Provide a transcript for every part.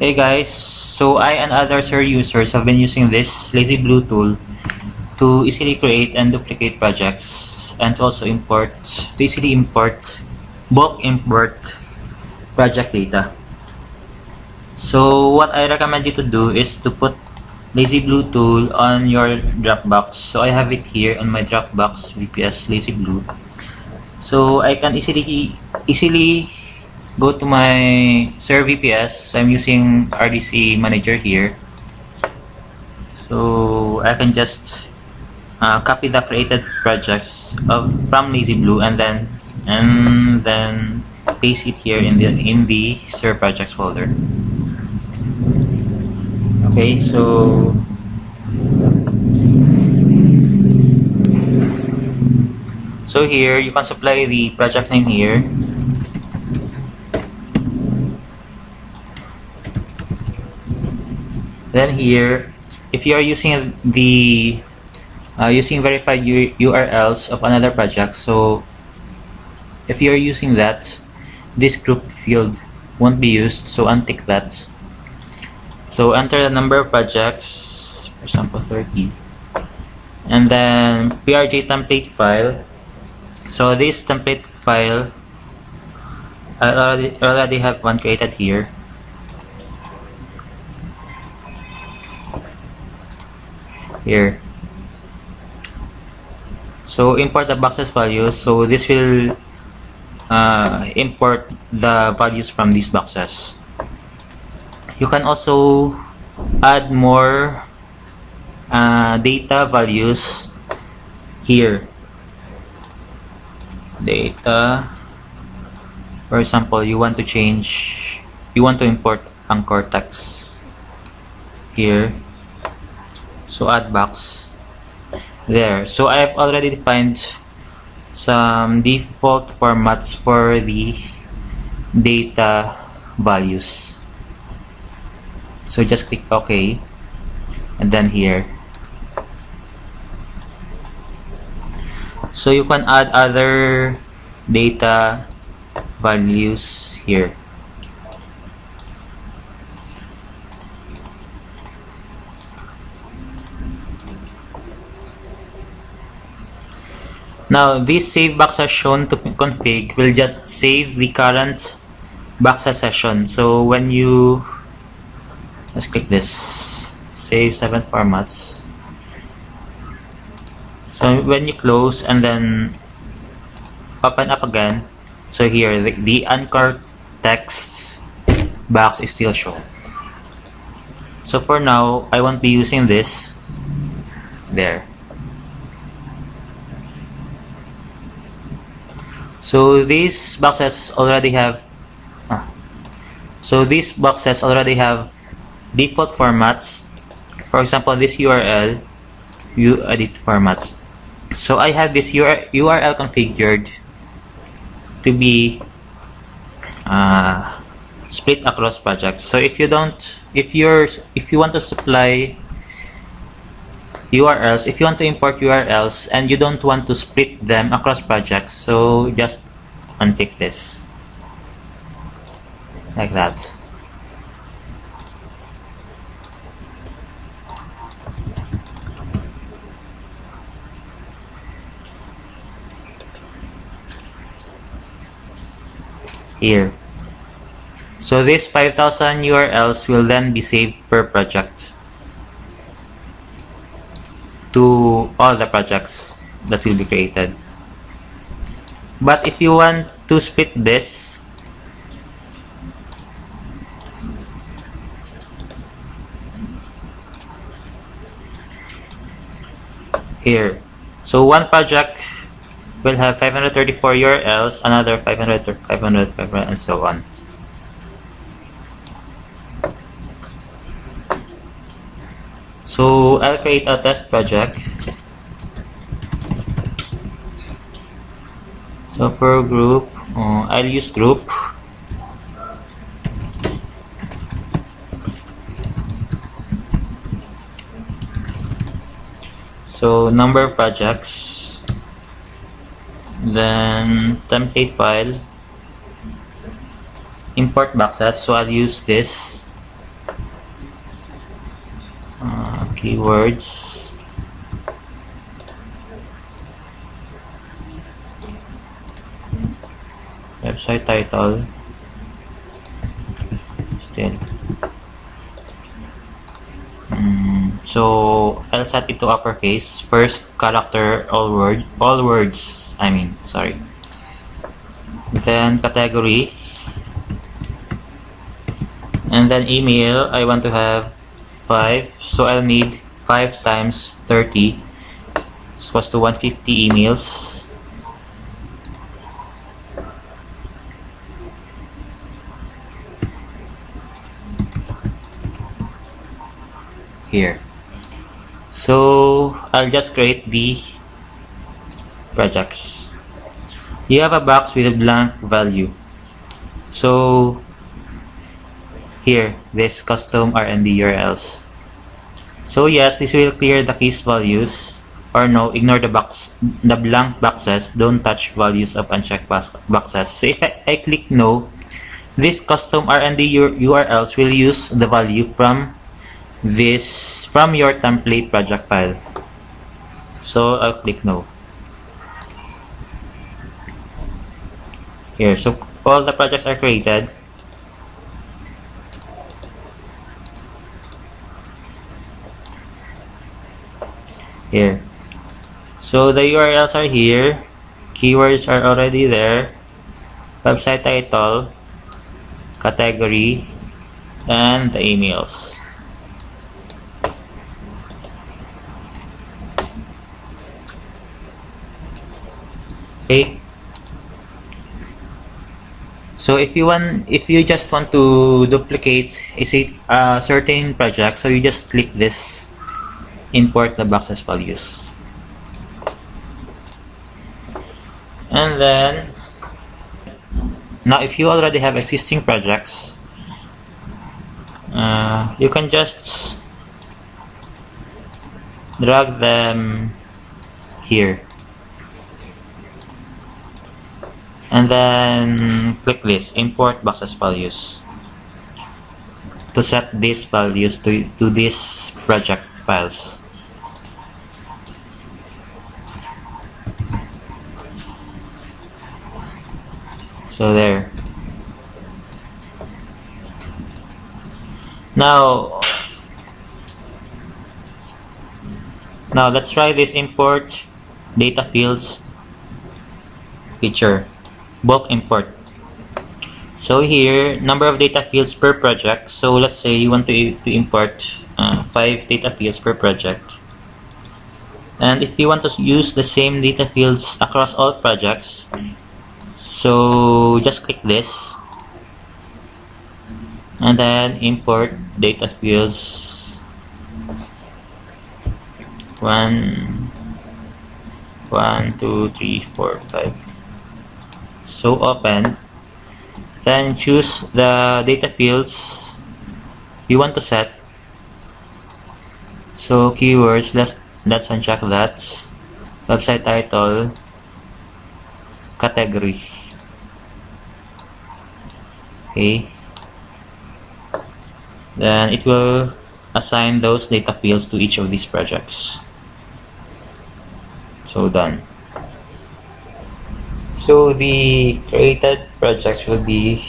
Hey guys, so I and other users have been using this LazyBlue tool to easily create and duplicate projects and to also easily bulk import project data. So what I recommend you to do is to put LazyBlue tool on your Dropbox. So I have it here on my Dropbox VPS LazyBlue. So I can easily go to my Server VPS. I'm using RDC manager here, so I can just copy the created projects from LazyBlue and then paste it here in the Server projects folder. Okay, so here you can supply the project name here. Then here, if you are using using verified URLs of another project, so if you are using that, this group field won't be used, so untick that. So enter the number of projects, for example 30, and then PRJ template file. So this template file, I already have one created here. So import the boxes values. So this will import the values from these boxes. You can also add more data values here. Data, for example, you want to import anchor text here. So add box there. So I've already defined some default formats for the data values. So just click OK, and then here. So you can add other data values here. Now this save boxes shown to config will just save the current boxes session. So when you let's click this, save 7 formats. So when you close and then open up again, so here the anchor text box is still shown. So for now I won't be using this there. So these boxes already have default formats. For example, this URL, you edit formats. So I have this URL configured to be split across projects. So if you want to supply URLs, if you want to import URLs and you don't want to split them across projects, so just untick this like that. Here. So this 5,000 URLs will then be saved per project to all the projects that will be created. But if you want to split this, here, so one project will have 534 URLs, another 500, and so on. So I'll create a test project. So for group, I'll use group. So number of projects, then template file, import boxes. So I'll use this keywords, website title, still. So I'll set it to uppercase. First character, all words. Sorry. Then category, and then email. I want to have 5, so I'll need 5 times 30. This was to 150 emails. Here. So I'll just create the projects. You have a box with a blank value. So here, this custom R&D URLs. So yes, this will clear the keys values, or no, ignore the blank boxes. Don't touch values of unchecked boxes. So if I click no, this custom R&D URLs will use the value from your template project file. So I'll click no. Here, so all the projects are created. Here, so the URLs are here, keywords are already there, website title, category, and the emails. Okay. So if you just want to duplicate a certain project, so you just click this, import the boxes values, and then now if you already have existing projects, you can just drag them here and then click this, import boxes values, to set these values to these project files. So there. Now let's try this import data fields feature, bulk import. So here, number of data fields per project. So let's say you want to import 5 data fields per project. And if you want to use the same data fields across all projects, so just click this and then import data fields 1, 2, 3, 4, 5. So open, then choose the data fields you want to set. So keywords, let's uncheck that, website title, category. Okay, then it will assign those data fields to each of these projects. So done. So the created projects will be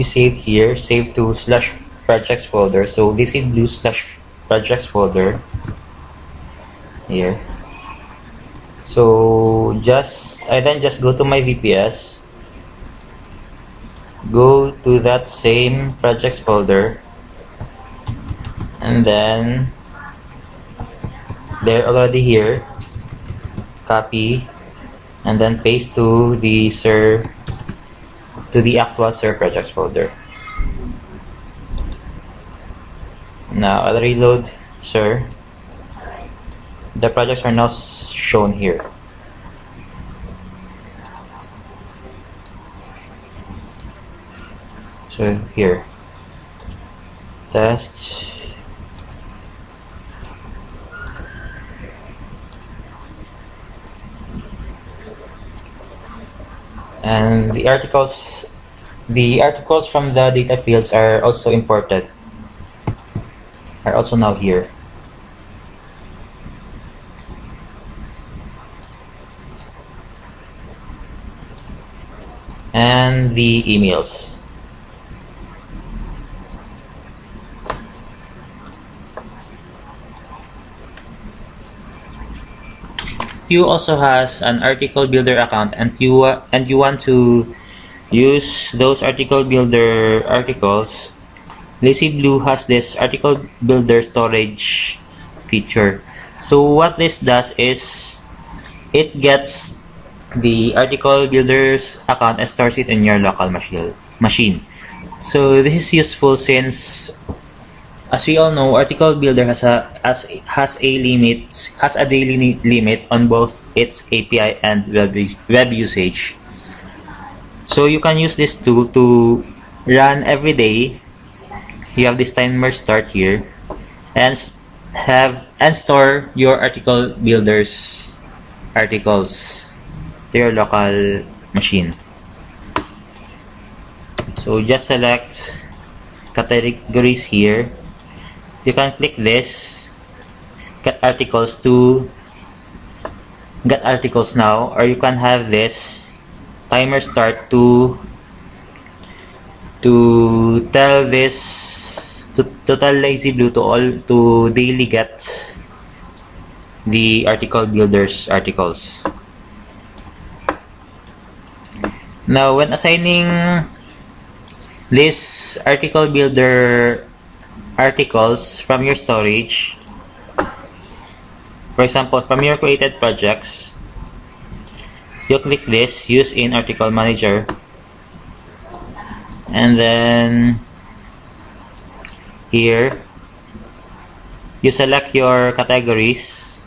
saved here, saved to /projects folder. So LazyBlue /projects folder here. So I then just go to my VPS, go to that same projects folder, and then they're already here, copy, and then paste to the actual projects folder. Now I'll reload sir. The projects are now shown here. So here, test, and the articles from the data fields are also imported. are also now here. And the emails. You also has an article builder account, and you want to use those article builder articles. LazyBlue has this article builder storage feature. So what this does is it gets the article builder's account and stores it in your local machine. So this is useful since, as we all know, article builder has a daily limit on both its API and web usage. So you can use this tool to run every day. You have this timer start here, and store your article builder's articles to your local machine. So just select categories here. You can click this, get articles now, or you can have this timer start to tell LazyBlue to daily get the article builder's articles. Now, when assigning this article builder articles from your storage, for example, from your created projects, you click this, use in article manager, and then here you select your categories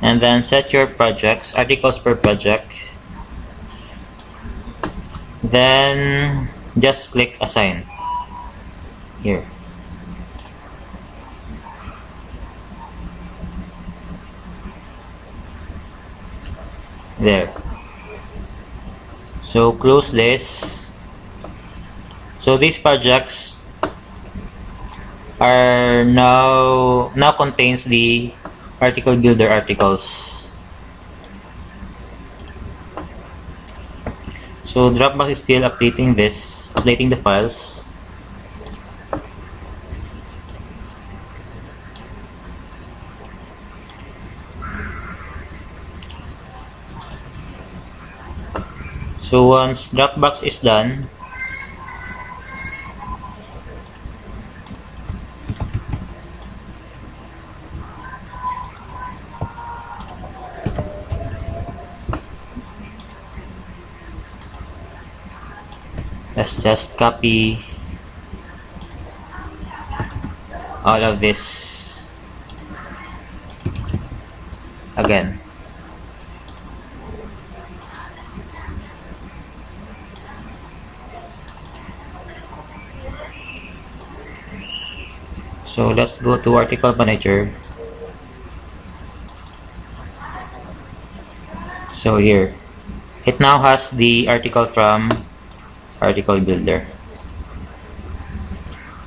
and then set your projects, articles per project, then just click assign here. There. So close this. So these projects are now contains the article builder articles. So Dropbox is still updating the files. So once Dropbox is done, let's just copy all of this again. So let's go to article manager. So here, it now has the article from article builder.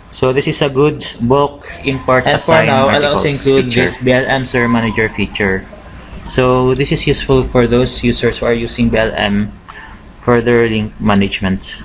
So this is a good bulk import and for now I'll also include this BLM Server Manager feature. So this is useful for those users who are using BLM for their link management.